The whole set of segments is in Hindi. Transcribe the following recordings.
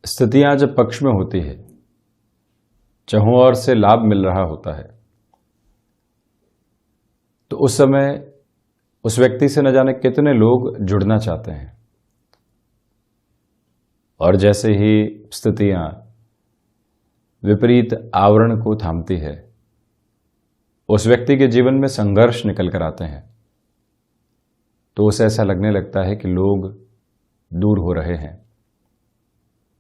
स्थितियां जब पक्ष में होती है, चाहों ओर से लाभ मिल रहा होता है, तो उस समय उस व्यक्ति से न जाने कितने लोग जुड़ना चाहते हैं। और जैसे ही स्थितियां विपरीत आवरण को थामती है, उस व्यक्ति के जीवन में संघर्ष निकल कर आते हैं, तो उसे ऐसा लगने लगता है कि लोग दूर हो रहे हैं।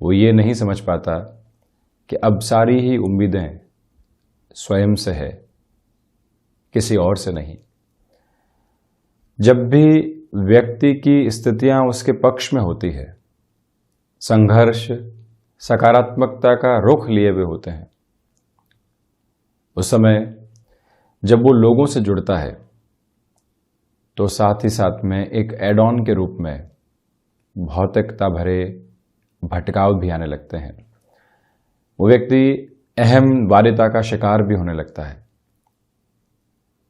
वो ये नहीं समझ पाता कि अब सारी ही उम्मीदें स्वयं से है, किसी और से नहीं। जब भी व्यक्ति की स्थितियां उसके पक्ष में होती है, संघर्ष सकारात्मकता का रुख लिए हुए होते हैं, उस समय जब वो लोगों से जुड़ता है तो साथ ही साथ में एक एड ऑन के रूप में भौतिकता भरे भटकाव भी आने लगते हैं। वो व्यक्ति अहंवादिता का शिकार भी होने लगता है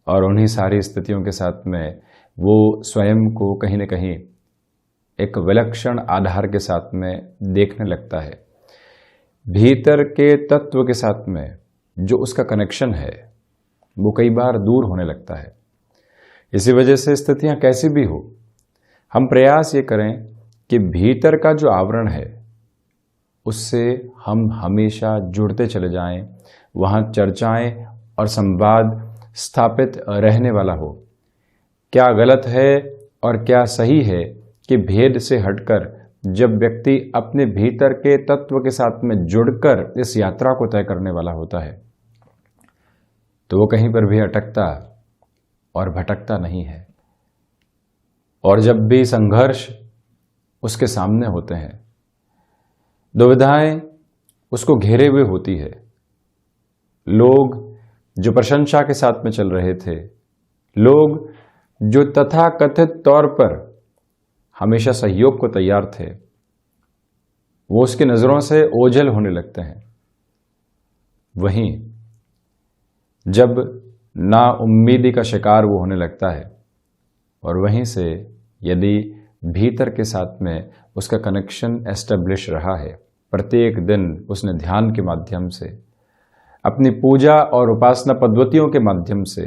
और उन्हीं सारी स्थितियों के साथ में वो स्वयं को कहीं न कहीं एक विलक्षण आधार के साथ में देखने लगता है। भीतर के तत्व के साथ में जो उसका कनेक्शन है वो कई बार दूर होने लगता है। इसी वजह से स्थितियां कैसी भी हो, हम प्रयास ये करें कि भीतर का जो आवरण है उससे हम हमेशा जुड़ते चले जाएं, वहां चर्चाएं और संवाद स्थापित रहने वाला हो। क्या गलत है और क्या सही है कि भेद से हटकर जब व्यक्ति अपने भीतर के तत्व के साथ में जुड़कर इस यात्रा को तय करने वाला होता है, तो वो कहीं पर भी अटकता और भटकता नहीं है। और जब भी संघर्ष उसके सामने होते हैं, दुविधाएं उसको घेरे हुए होती है, लोग जो प्रशंसा के साथ में चल रहे थे, लोग जो तथाकथित तौर पर हमेशा सहयोग को तैयार थे, वो उसकी नजरों से ओझल होने लगते हैं। वहीं जब ना उम्मीदी का शिकार वो होने लगता है और वहीं से यदि भीतर के साथ में उसका कनेक्शन एस्टेब्लिश रहा है, प्रत्येक दिन उसने ध्यान के माध्यम से, अपनी पूजा और उपासना पद्धतियों के माध्यम से,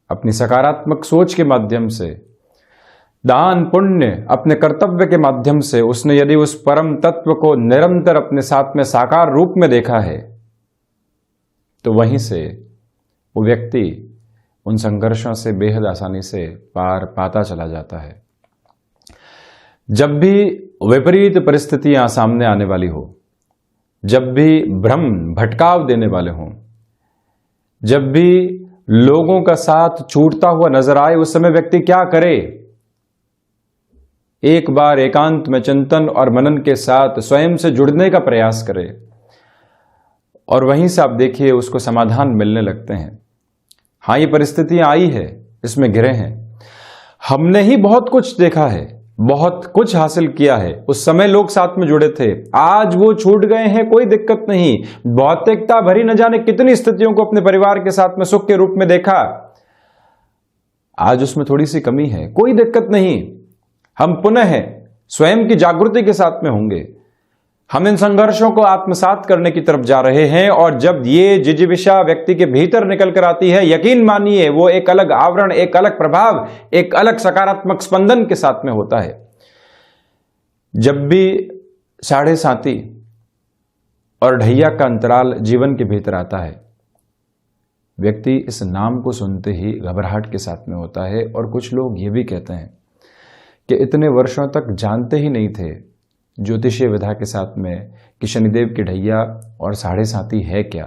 अपनी सकारात्मक सोच के माध्यम से, दान पुण्य अपने कर्तव्य के माध्यम से उसने यदि उस परम तत्व को निरंतर अपने साथ में साकार रूप में देखा है, तो वहीं से वो व्यक्ति उन संघर्षों से बेहद आसानी से पार पाता चला जाता है। जब भी विपरीत परिस्थितियां सामने आने वाली हो, जब भी भ्रम भटकाव देने वाले हों, जब भी लोगों का साथ छूटता हुआ नजर आए, उस समय व्यक्ति क्या करे? एक बार एकांत में चिंतन और मनन के साथ स्वयं से जुड़ने का प्रयास करे और वहीं से आप देखिए उसको समाधान मिलने लगते हैं। हाँ, ये परिस्थितियां आई है, इसमें घिरे हैं, हमने ही बहुत कुछ देखा है, बहुत कुछ हासिल किया है, उस समय लोग साथ में जुड़े थे, आज वो छूट गए हैं, कोई दिक्कत नहीं। भौतिकता भरी न जाने कितनी स्थितियों को अपने परिवार के साथ में सुख के रूप में देखा, आज उसमें थोड़ी सी कमी है, कोई दिक्कत नहीं। हम पुनः स्वयं की जागृति के साथ में होंगे, हम इन संघर्षों को आत्मसात करने की तरफ जा रहे हैं। और जब ये जिजीविषा व्यक्ति के भीतर निकल कर आती है, यकीन मानिए वो एक अलग आवरण, एक अलग प्रभाव, एक अलग सकारात्मक स्पंदन के साथ में होता है। जब भी साढ़े साती और ढैया का अंतराल जीवन के भीतर आता है, व्यक्ति इस नाम को सुनते ही घबराहट के साथ में होता है। और कुछ लोग ये भी कहते हैं कि इतने वर्षों तक जानते ही नहीं थे ज्योतिषीय विधा के साथ में कि शनिदेव की ढैया और साढ़े साती है क्या,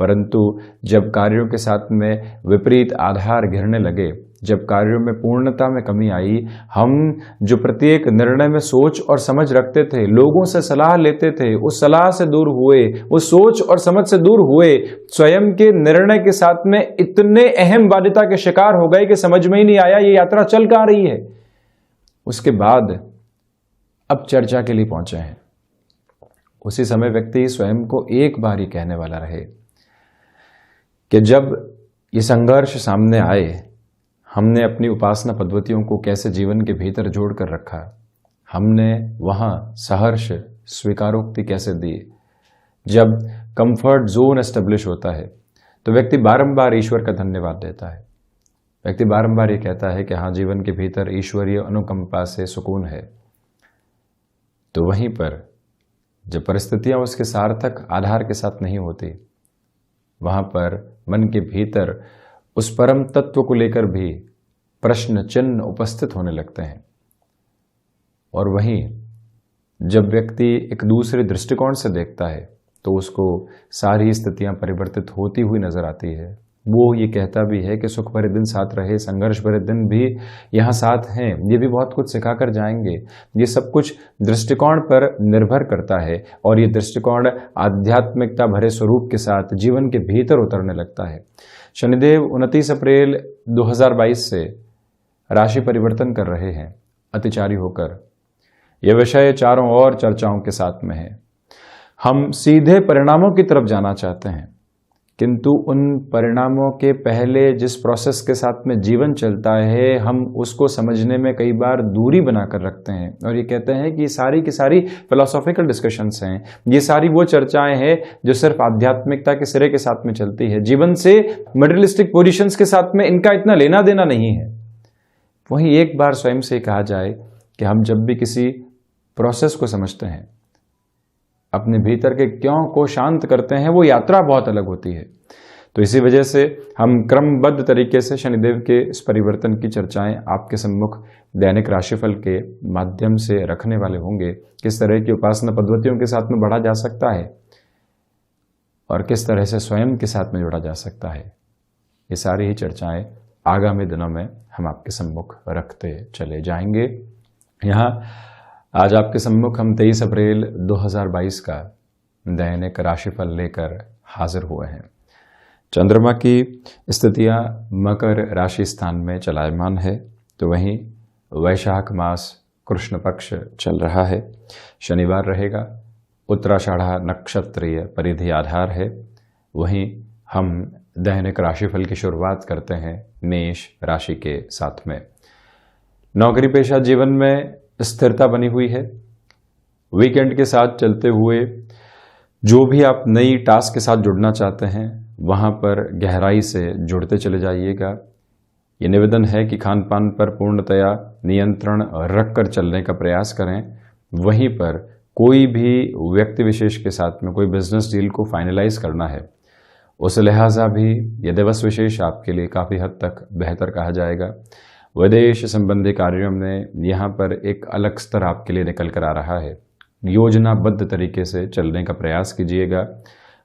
परंतु जब कार्यों के साथ में विपरीत आधार घिरने लगे, जब कार्यों में पूर्णता में कमी आई, हम जो प्रत्येक निर्णय में सोच और समझ रखते थे, लोगों से सलाह लेते थे, उस सलाह से दूर हुए, उस सोच और समझ से दूर हुए, स्वयं के निर्णय के साथ में इतने अहंवादिता के शिकार हो गए कि समझ में ही नहीं आया ये यात्रा चल कहां रही है। उसके बाद अब चर्चा के लिए पहुंचे हैं। उसी समय व्यक्ति स्वयं को एक बार ही कहने वाला रहे कि जब ये संघर्ष सामने आए, हमने अपनी उपासना पद्धतियों को कैसे जीवन के भीतर जोड़ कर रखा, हमने वहां सहर्ष स्वीकारोक्ति कैसे दी। जब कंफर्ट जोन एस्टेब्लिश होता है तो व्यक्ति बारंबार ईश्वर का धन्यवाद देता है। व्यक्ति बारंबार ये कहता है कि हाँ, जीवन के भीतर ईश्वरीय अनुकंपा से सुकून है। तो वहीं पर जब परिस्थितियां उसके सार्थक आधार के साथ नहीं होती, वहां पर मन के भीतर उस परम तत्व को लेकर भी प्रश्न चिन्ह उपस्थित होने लगते हैं। और वहीं जब व्यक्ति एक दूसरे दृष्टिकोण से देखता है तो उसको सारी स्थितियां परिवर्तित होती हुई नजर आती है। वो ये कहता भी है कि सुख भरे दिन साथ रहे, संघर्ष भरे दिन भी यहाँ साथ हैं, ये भी बहुत कुछ सिखा कर जाएंगे। ये सब कुछ दृष्टिकोण पर निर्भर करता है और ये दृष्टिकोण आध्यात्मिकता भरे स्वरूप के साथ जीवन के भीतर उतरने लगता है। शनिदेव 29 अप्रैल 2022 से राशि परिवर्तन कर रहे हैं अतिचारी होकर। यह विषय चारों ओर चर्चाओं के साथ में है। हम सीधे परिणामों की तरफ जाना चाहते हैं, किंतु उन परिणामों के पहले जिस प्रोसेस के साथ में जीवन चलता है, हम उसको समझने में कई बार दूरी बनाकर रखते हैं और ये कहते हैं कि सारी की सारी फिलोसॉफिकल डिस्कशंस हैं, ये सारी वो चर्चाएं हैं जो सिर्फ आध्यात्मिकता के सिरे के साथ में चलती है। जीवन से मटेरियलिस्टिक पोजीशंस के साथ में इनका इतना लेना देना नहीं है। वहीं एक बार स्वयं से कहा जाए कि हम जब भी किसी प्रोसेस को समझते हैं, अपने भीतर के क्यों को शांत करते हैं, वो यात्रा बहुत अलग होती है। तो इसी वजह से हम क्रमबद्ध तरीके से शनिदेव के इस परिवर्तन की चर्चाएं आपके सम्मुख दैनिक राशिफल के माध्यम से रखने वाले होंगे। किस तरह की उपासना पद्धतियों के साथ में बढ़ा जा सकता है और किस तरह से स्वयं के साथ में जोड़ा जा सकता है, ये सारी ही चर्चाएं आगामी दिनों में हम आपके सम्मुख रखते चले जाएंगे। यहाँ आज आपके सम्मुख हम 23 अप्रैल 2022 का दैनिक राशिफल लेकर हाजिर हुए हैं। चंद्रमा की स्थितियां मकर राशि स्थान में चलायमान है, तो वहीं वैशाख मास कृष्ण पक्ष चल रहा है। शनिवार रहेगा, उत्तराषाढ़ा नक्षत्रीय परिधि आधार है। वहीं हम दैनिक राशिफल की शुरुआत करते हैं मेष राशि के साथ में। नौकरी पेशा जीवन में स्थिरता बनी हुई है। वीकेंड के साथ चलते हुए जो भी आप नई टास्क के साथ जुड़ना चाहते हैं, वहां पर गहराई से जुड़ते चले जाइएगा। ये निवेदन है कि खान पान पर पूर्णतया नियंत्रण रखकर चलने का प्रयास करें। वहीं पर कोई भी व्यक्ति विशेष के साथ में कोई बिजनेस डील को फाइनलाइज करना है, उस लिहाजा भी यह दिवस विशेष आपके लिए काफ़ी हद तक बेहतर कहा जाएगा। विदेश संबंधी कार्यों में यहाँ पर एक अलग स्तर आपके लिए निकल कर आ रहा है। योजनाबद्ध तरीके से चलने का प्रयास कीजिएगा।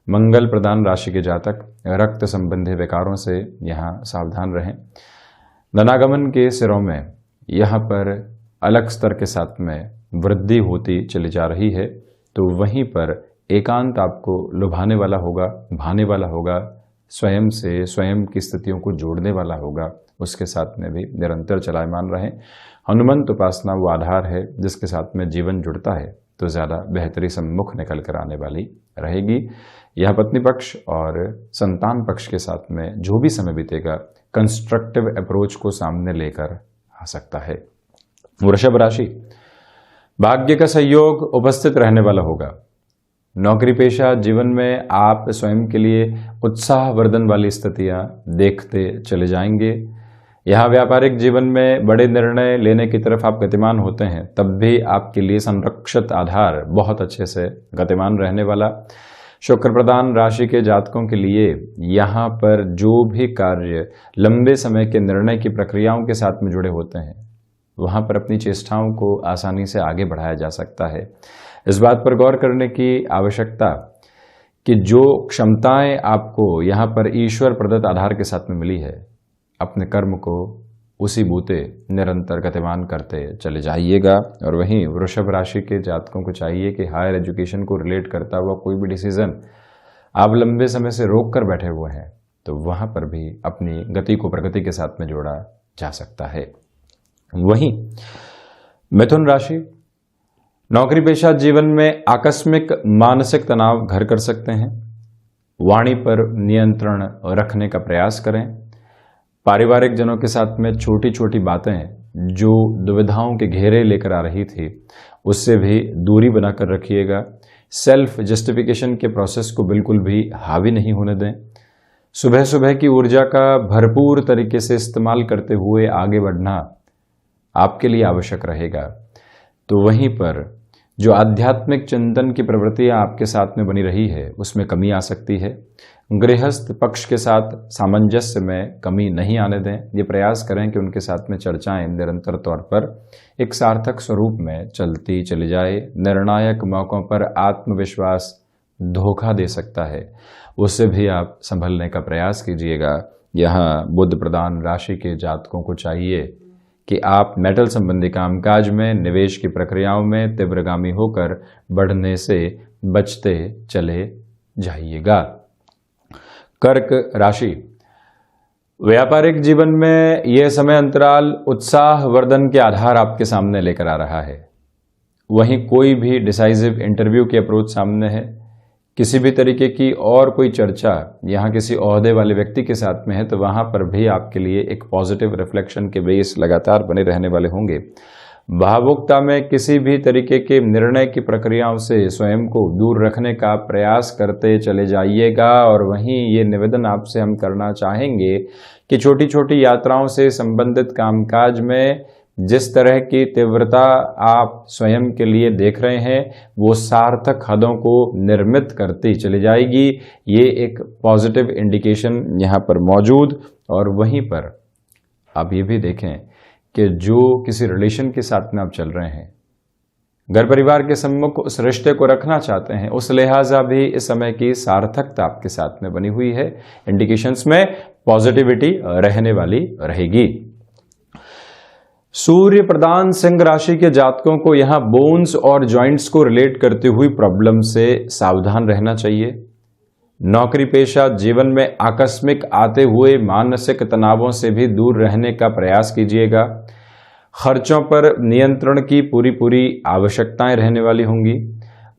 मंगल प्रधान राशि के जातक रक्त संबंधी विकारों से यहाँ सावधान रहें। धनागमन के सिरों में यहाँ पर अलग स्तर के साथ में वृद्धि होती चली जा रही है, तो वहीं पर एकांत आपको लुभाने वाला होगा, भाने वाला होगा, स्वयं से स्वयं की स्थितियों को जोड़ने वाला होगा। उसके साथ में भी निरंतर चलायमान रहें। हनुमंत उपासना वो आधार है जिसके साथ में जीवन जुड़ता है, तो ज़्यादा बेहतरी सम्मुख निकल कर आने वाली रहेगी। यह पत्नी पक्ष और संतान पक्ष के साथ में जो भी समय बीतेगा, कंस्ट्रक्टिव अप्रोच को सामने लेकर आ सकता है। वृषभ राशि, भाग्य का सहयोग उपस्थित रहने वाला होगा। नौकरी पेशा जीवन में आप स्वयं के लिए उत्साहवर्धन वाली स्थितियां देखते चले जाएंगे। यहाँ व्यापारिक जीवन में बड़े निर्णय लेने की तरफ आप गतिमान होते हैं, तब भी आपके लिए संरक्षित आधार बहुत अच्छे से गतिमान रहने वाला। शुक्र प्रधान राशि के जातकों के लिए यहाँ पर जो भी कार्य लंबे समय के निर्णय की प्रक्रियाओं के साथ में जुड़े होते हैं, वहाँ पर अपनी चेष्टाओं को आसानी से आगे बढ़ाया जा सकता है। इस बात पर गौर करने की आवश्यकता कि जो क्षमताएं आपको यहाँ पर ईश्वर प्रदत्त आधार के साथ में मिली है, अपने कर्म को उसी बूते निरंतर गतिमान करते चले जाइएगा। और वहीं वृषभ राशि के जातकों को चाहिए कि हायर एजुकेशन को रिलेट करता हुआ कोई भी डिसीजन आप लंबे समय से रोक कर बैठे हुए हैं, तो वहाँ पर भी अपनी गति को प्रगति के साथ में जोड़ा जा सकता है। वहीं मिथुन राशि, नौकरी पेशा जीवन में आकस्मिक मानसिक तनाव घर कर सकते हैं। वाणी पर नियंत्रण रखने का प्रयास करें। पारिवारिक जनों के साथ में छोटी छोटी बातें जो दुविधाओं के घेरे लेकर आ रही थी, उससे भी दूरी बनाकर रखिएगा। सेल्फ जस्टिफिकेशन के प्रोसेस को बिल्कुल भी हावी नहीं होने दें। सुबह सुबह की ऊर्जा का भरपूर तरीके से इस्तेमाल करते हुए आगे बढ़ना आपके लिए आवश्यक रहेगा। तो वहीं पर जो आध्यात्मिक चिंतन की प्रवृत्तियां आपके साथ में बनी रही है उसमें कमी आ सकती है। गृहस्थ पक्ष के साथ सामंजस्य में कमी नहीं आने दें। ये प्रयास करें कि उनके साथ में चर्चाएं निरंतर तौर पर एक सार्थक स्वरूप में चलती चली जाए। निर्णायक मौकों पर आत्मविश्वास धोखा दे सकता है, उससे भी आप संभलने का प्रयास कीजिएगा। यहाँ बुध प्रधान राशि के जातकों को चाहिए कि आप मेटल संबंधी कामकाज में, निवेश की प्रक्रियाओं में तीव्रगामी होकर बढ़ने से बचते चले जाइएगा। कर्क राशि, व्यापारिक जीवन में यह समय अंतराल उत्साह वर्धन के आधार आपके सामने लेकर आ रहा है। वहीं कोई भी डिसाइसिव इंटरव्यू की अप्रोच सामने है। किसी भी तरीके की और कोई चर्चा यहाँ किसी ओहदे वाले व्यक्ति के साथ में है तो वहाँ पर भी आपके लिए एक पॉजिटिव रिफ्लेक्शन के बेस लगातार बने रहने वाले होंगे। भावुकता में किसी भी तरीके के निर्णय की प्रक्रियाओं से स्वयं को दूर रखने का प्रयास करते चले जाइएगा। और वहीं ये निवेदन आपसे हम करना चाहेंगे कि छोटी छोटी यात्राओं से संबंधित कामकाज में जिस तरह की तीव्रता आप स्वयं के लिए देख रहे हैं वो सार्थक हदों को निर्मित करती चली जाएगी। ये एक पॉजिटिव इंडिकेशन यहाँ पर मौजूद। और वहीं पर आप ये भी देखें कि जो किसी रिलेशन के साथ में आप चल रहे हैं, घर परिवार के सम्मुख उस रिश्ते को रखना चाहते हैं, उस लिहाजा भी इस समय की सार्थकता आपके साथ में बनी हुई है। इंडिकेशंस में पॉजिटिविटी रहने वाली रहेगी। सूर्य प्रधान सिंह राशि के जातकों को यहां बोन्स और जॉइंट्स को रिलेट करती हुई प्रॉब्लम से सावधान रहना चाहिए। नौकरी पेशा जीवन में आकस्मिक आते हुए मानसिक तनावों से भी दूर रहने का प्रयास कीजिएगा। खर्चों पर नियंत्रण की पूरी आवश्यकताएं रहने वाली होंगी।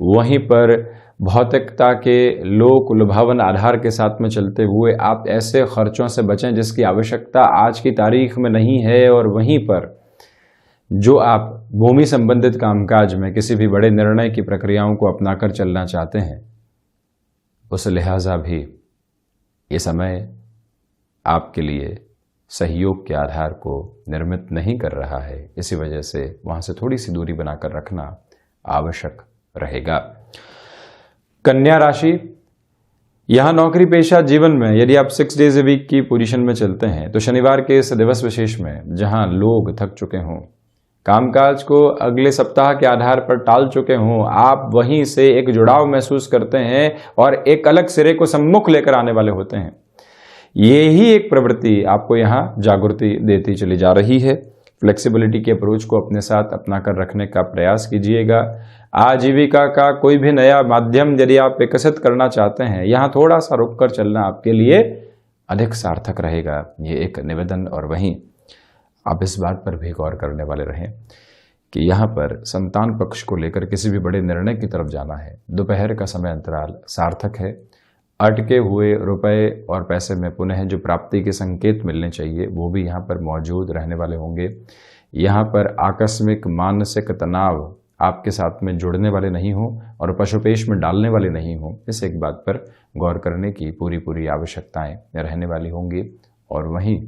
वहीं पर भौतिकता के लोक लुभावन आधार के साथ में चलते हुए आप ऐसे खर्चों से बचें जिसकी आवश्यकता आज की तारीख में नहीं है। और वहीं पर जो आप भूमि संबंधित कामकाज में किसी भी बड़े निर्णय की प्रक्रियाओं को अपनाकर चलना चाहते हैं, उस लिहाजा भी ये समय आपके लिए सहयोग के आधार को निर्मित नहीं कर रहा है। इसी वजह से वहां से थोड़ी सी दूरी बनाकर रखना आवश्यक रहेगा। कन्या राशि, यहां नौकरी पेशा जीवन में यदि आप 6 डेज ए वीक की पोजीशन में चलते हैं तो शनिवार के इस दिवस विशेष में जहां लोग थक चुके हों, कामकाज को अगले सप्ताह के आधार पर टाल चुके हों, आप वहीं से एक जुड़ाव महसूस करते हैं और एक अलग सिरे को सम्मुख लेकर आने वाले होते हैं। ये ही एक प्रवृत्ति आपको यहाँ जागृति देती चली जा रही है। फ्लेक्सिबिलिटी के अप्रोच को अपने साथ अपनाकर रखने का प्रयास कीजिएगा। आजीविका का कोई भी नया माध्यम यदि आप विकसित करना चाहते हैं, यहाँ थोड़ा सा रुक कर चलना आपके लिए अधिक सार्थक रहेगा। ये एक निवेदन। और वहीं आप इस बात पर भी गौर करने वाले रहें कि यहाँ पर संतान पक्ष को लेकर किसी भी बड़े निर्णय की तरफ जाना है। दोपहर का समय अंतराल सार्थक है। अटके हुए रुपए और पैसे में पुनः जो प्राप्ति के संकेत मिलने चाहिए वो भी यहाँ पर मौजूद रहने वाले होंगे। यहाँ पर आकस्मिक मानसिक तनाव आपके साथ में जुड़ने वाले नहीं हो और पशुपेश में डालने वाले नहीं हो। इस एक बात पर गौर करने की पूरी आवश्यकताएं रहने वाली होंगी। और वहीं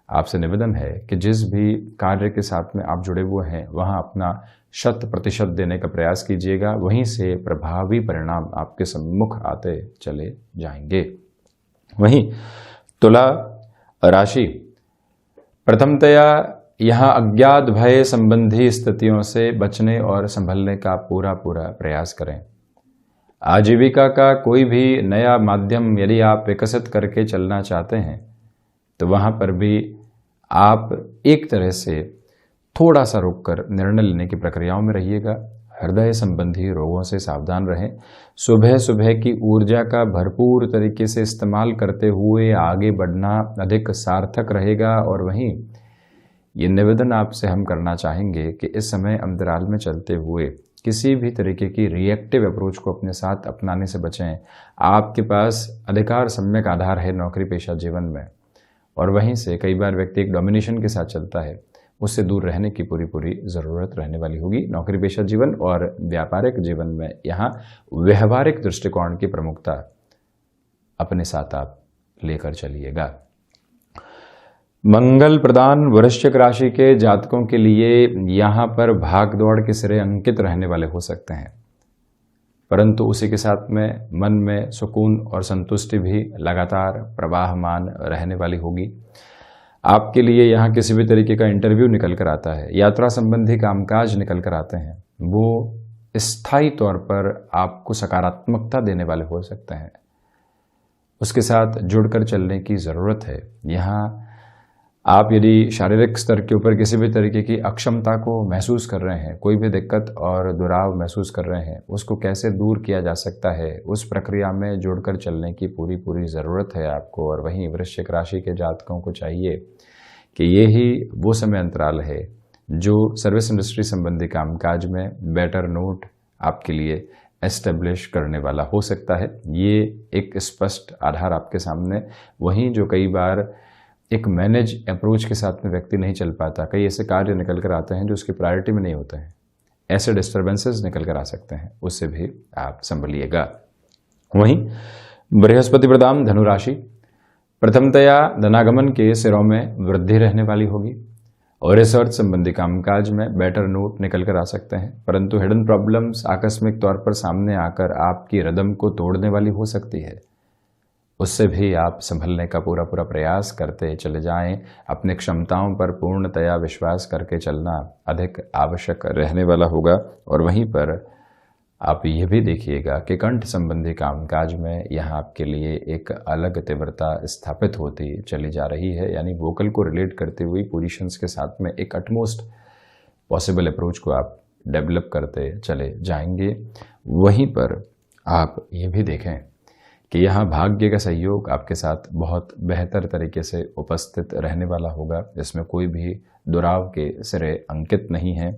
आपसे निवेदन है कि जिस भी कार्य के साथ में आप जुड़े हुए हैं वहां अपना 100% देने का प्रयास कीजिएगा। वहीं से प्रभावी परिणाम आपके सम्मुख आते चले जाएंगे। वहीं तुला राशि, प्रथमतया यहाँ अज्ञात भय संबंधी स्थितियों से बचने और संभलने का पूरा प्रयास करें। आजीविका का कोई भी नया माध्यम यदि आप विकसित करके चलना चाहते हैं तो वहाँ पर भी आप एक तरह से थोड़ा सा रुककर निर्णय लेने की प्रक्रियाओं में रहिएगा। हृदय संबंधी रोगों से सावधान रहें। सुबह सुबह की ऊर्जा का भरपूर तरीके से इस्तेमाल करते हुए आगे बढ़ना अधिक सार्थक रहेगा। और वहीं ये निवेदन आपसे हम करना चाहेंगे कि इस समय अंतराल में चलते हुए किसी भी तरीके की रिएक्टिव अप्रोच को अपने साथ अपनाने से बचें। आपके पास अधिकार सम्यक आधार है नौकरी पेशा जीवन में, और वहीं से कई बार व्यक्ति एक डोमिनेशन के साथ चलता है। उससे दूर रहने की पूरी पूरी ज़रूरत रहने वाली होगी। नौकरी पेशा जीवन और व्यापारिक जीवन में यहाँ व्यवहारिक दृष्टिकोण की प्रमुखता अपने साथ आप लेकर चलिएगा। मंगल प्रदान वृश्चिक राशि के जातकों के लिए यहाँ पर भाग दौड़ के सिरे अंकित रहने वाले हो सकते हैं, परंतु उसी के साथ में मन में सुकून और संतुष्टि भी लगातार प्रवाहमान रहने वाली होगी। आपके लिए यहाँ किसी भी तरीके का इंटरव्यू निकल कर आता है, यात्रा संबंधी कामकाज निकल कर आते हैं, वो स्थायी तौर पर आपको सकारात्मकता देने वाले हो सकते हैं। उसके साथ जुड़कर चलने की ज़रूरत है। यहाँ आप यदि शारीरिक स्तर के ऊपर किसी भी तरीके की अक्षमता को महसूस कर रहे हैं, कोई भी दिक्कत और दुराव महसूस कर रहे हैं, उसको कैसे दूर किया जा सकता है, उस प्रक्रिया में जुड़कर चलने की पूरी पूरी ज़रूरत है आपको। और वहीं वृश्चिक राशि के जातकों को चाहिए कि ये ही वो समय अंतराल है जो सर्विस इंडस्ट्री संबंधी कामकाज में बेटर नोट आपके लिए एस्टेब्लिश करने वाला हो सकता है। ये एक स्पष्ट आधार आपके सामने। वहीं जो कई बार एक मैनेज अप्रोच के साथ में व्यक्ति नहीं चल पाता, कई ऐसे कार्य निकल कर आते हैं जो उसकी प्रायोरिटी में नहीं होते हैं, ऐसे डिस्टर्बेंसेस निकल कर आ सकते हैं, उससे भी आप संभलिएगा। वहीं बृहस्पति प्रदान धनु राशि, प्रथमतया धनागमन के सिरों में वृद्धि रहने वाली होगी और रिसर्च संबंधी कामकाज में बेटर नोट निकल कर आ सकते हैं, परंतु हिडन प्रॉब्लम्स आकस्मिक तौर पर सामने आकर आपकी रदम को तोड़ने वाली हो सकती है। उससे भी आप संभलने का पूरा पूरा प्रयास करते चले जाएं। अपने क्षमताओं पर पूर्णतया विश्वास करके चलना अधिक आवश्यक रहने वाला होगा। और वहीं पर आप ये भी देखिएगा कि कंठ संबंधी कामकाज में यहाँ आपके लिए एक अलग तीव्रता स्थापित होती चली जा रही है, यानी वोकल को रिलेट करते हुए पोजीशंस के साथ में एक अटमोस्ट पॉसिबल अप्रोच को आप डेवलप करते चले जाएंगे। वहीं पर आप ये भी देखें कि यहाँ भाग्य का सहयोग आपके साथ बहुत बेहतर तरीके से उपस्थित रहने वाला होगा, जिसमें कोई भी दुराव के सिरे अंकित नहीं है।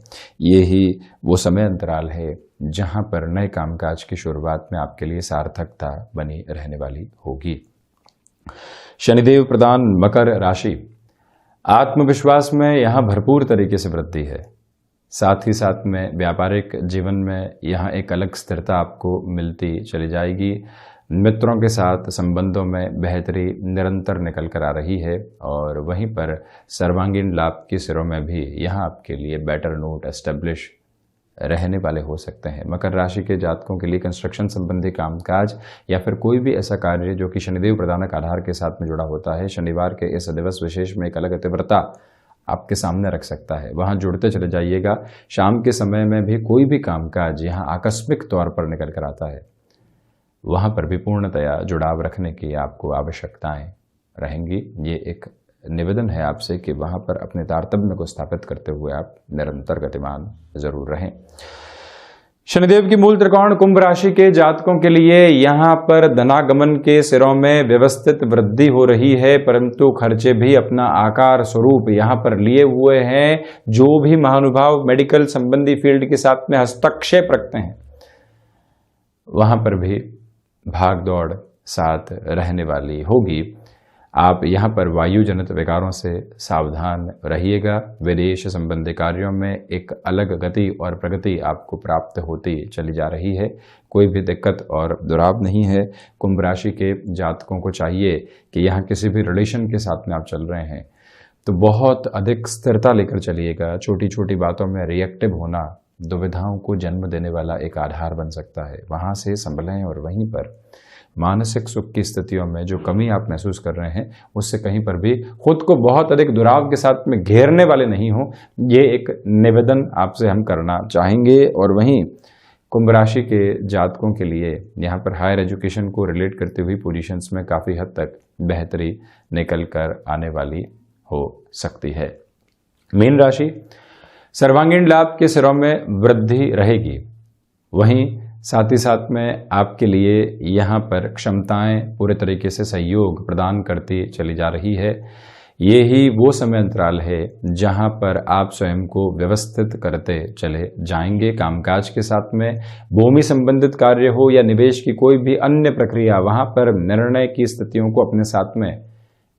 ये ही वो समय अंतराल है जहाँ पर नए कामकाज की शुरुआत में आपके लिए सार्थकता बनी रहने वाली होगी। शनिदेव प्रदान मकर राशि, आत्मविश्वास में यहाँ भरपूर तरीके से वृद्धि है। साथ ही साथ में व्यापारिक जीवन में यहाँ एक अलग स्थिरता आपको मिलती चली जाएगी। मित्रों के साथ संबंधों में बेहतरी निरंतर निकल कर आ रही है और वहीं पर सर्वांगीण लाभ के सिरों में भी यहाँ आपके लिए बेटर नोट एस्टेब्लिश रहने वाले हो सकते हैं। मकर राशि के जातकों के लिए कंस्ट्रक्शन संबंधी कामकाज या फिर कोई भी ऐसा कार्य जो कि शनिदेव प्रदानक आधार के साथ में जुड़ा होता है, शनिवार के इस दिवस विशेष में एक अलग तीव्रता आपके सामने रख सकता है। वहाँ जुड़ते चले जाइएगा। शाम के समय में भी कोई भी कामकाज यहाँ आकस्मिक तौर पर निकल कर आता है, वहाँ पर भी पूर्णतया जुड़ाव रखने की आपको आवश्यकताएं रहेंगी। ये एक निवेदन है आपसे कि वहाँ पर अपने तारतम्य को स्थापित करते हुए आप निरंतर गतिमान जरूर रहें। शनिदेव की मूल त्रिकोण कुंभ राशि के जातकों के लिए यहाँ पर धनागमन के सिरों में व्यवस्थित वृद्धि हो रही है, परंतु खर्चे भी अपना आकार स्वरूप यहाँ पर लिए हुए हैं। जो भी महानुभाव मेडिकल संबंधी फील्ड के साथ में हस्तक्षेप रखते हैं, वहाँ पर भी भाग दौड़ साथ रहने वाली होगी। आप यहाँ पर वायु जनित विकारों से सावधान रहिएगा। विदेश संबंधी कार्यों में एक अलग गति और प्रगति आपको प्राप्त होती चली जा रही है। कोई भी दिक्कत और दुराव नहीं है। कुंभ राशि के जातकों को चाहिए कि यहाँ किसी भी रिलेशन के साथ में आप चल रहे हैं तो बहुत अधिक स्थिरता लेकर चलिएगा। छोटी छोटी बातों में रिएक्टिव होना दुविधाओं को जन्म देने वाला एक आधार बन सकता है, वहाँ से संभलें। और वहीं पर मानसिक सुख की स्थितियों में जो कमी आप महसूस कर रहे हैं, उससे कहीं पर भी खुद को बहुत अधिक दुराव के साथ में घेरने वाले नहीं हो, ये एक निवेदन आपसे हम करना चाहेंगे। और वहीं कुंभ राशि के जातकों के लिए यहाँ पर हायर एजुकेशन को रिलेट करते हुई पोजीशंस में काफ़ी हद तक बेहतरी निकल कर आने वाली हो सकती है। मीन राशि, सर्वांगीण लाभ के सिरों में वृद्धि रहेगी। वहीं साथ ही साथ में आपके लिए यहाँ पर क्षमताएं पूरे तरीके से सहयोग प्रदान करती चली जा रही है। ये ही वो समय अंतराल है जहाँ पर आप स्वयं को व्यवस्थित करते चले जाएंगे। कामकाज के साथ में भूमि संबंधित कार्य हो या निवेश की कोई भी अन्य प्रक्रिया, वहाँ पर निर्णय की स्थितियों को अपने साथ में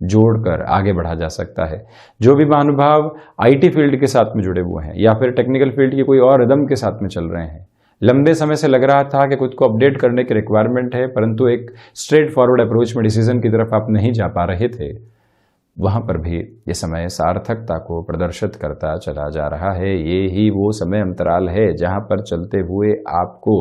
जोड़कर आगे बढ़ा जा सकता है। जो भी महानुभाव आईटी फील्ड के साथ में जुड़े हुए हैं या फिर टेक्निकल फील्ड की कोई और रिदम के साथ में चल रहे हैं, लंबे समय से लग रहा था कि खुद को अपडेट करने की रिक्वायरमेंट है, परंतु एक स्ट्रेट फॉरवर्ड अप्रोच में डिसीजन की तरफ आप नहीं जा पा रहे थे, वहां पर भी ये समय सार्थकता को प्रदर्शित करता चला जा रहा है। ये ही वो समय अंतराल है जहां पर चलते हुए आपको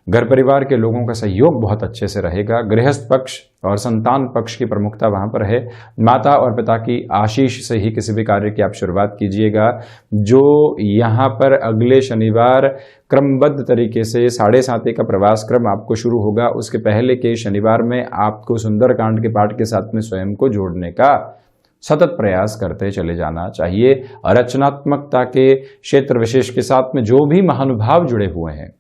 घर परिवार के लोगों का सहयोग बहुत अच्छे से रहेगा। गृहस्थ पक्ष और संतान पक्ष की प्रमुखता वहां पर है। माता और पिता की आशीष से ही किसी भी कार्य की आप शुरुआत कीजिएगा। जो यहाँ पर अगले शनिवार क्रमबद्ध तरीके से 7:30 का प्रवास क्रम आपको शुरू होगा, उसके पहले के शनिवार में आपको सुंदरकांड के पाठ के साथ में स्वयं को जोड़ने का सतत प्रयास करते चले जाना चाहिए। रचनात्मकता के क्षेत्र विशेष के साथ में जो भी महानुभाव जुड़े हुए हैं,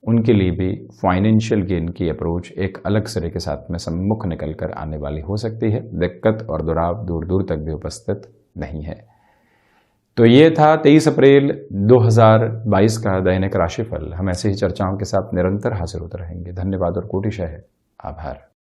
उनके लिए भी फाइनेंशियल गेन की अप्रोच एक अलग सिरे के साथ में सम्मुख निकल कर आने वाली हो सकती है। दिक्कत और दुराव दूर दूर तक भी उपस्थित नहीं है। तो ये था 23 अप्रैल 2022 का दैनिक राशिफल। हम ऐसे ही चर्चाओं के साथ निरंतर हाजिर होते रहेंगे। धन्यवाद और कोटिशः आभार।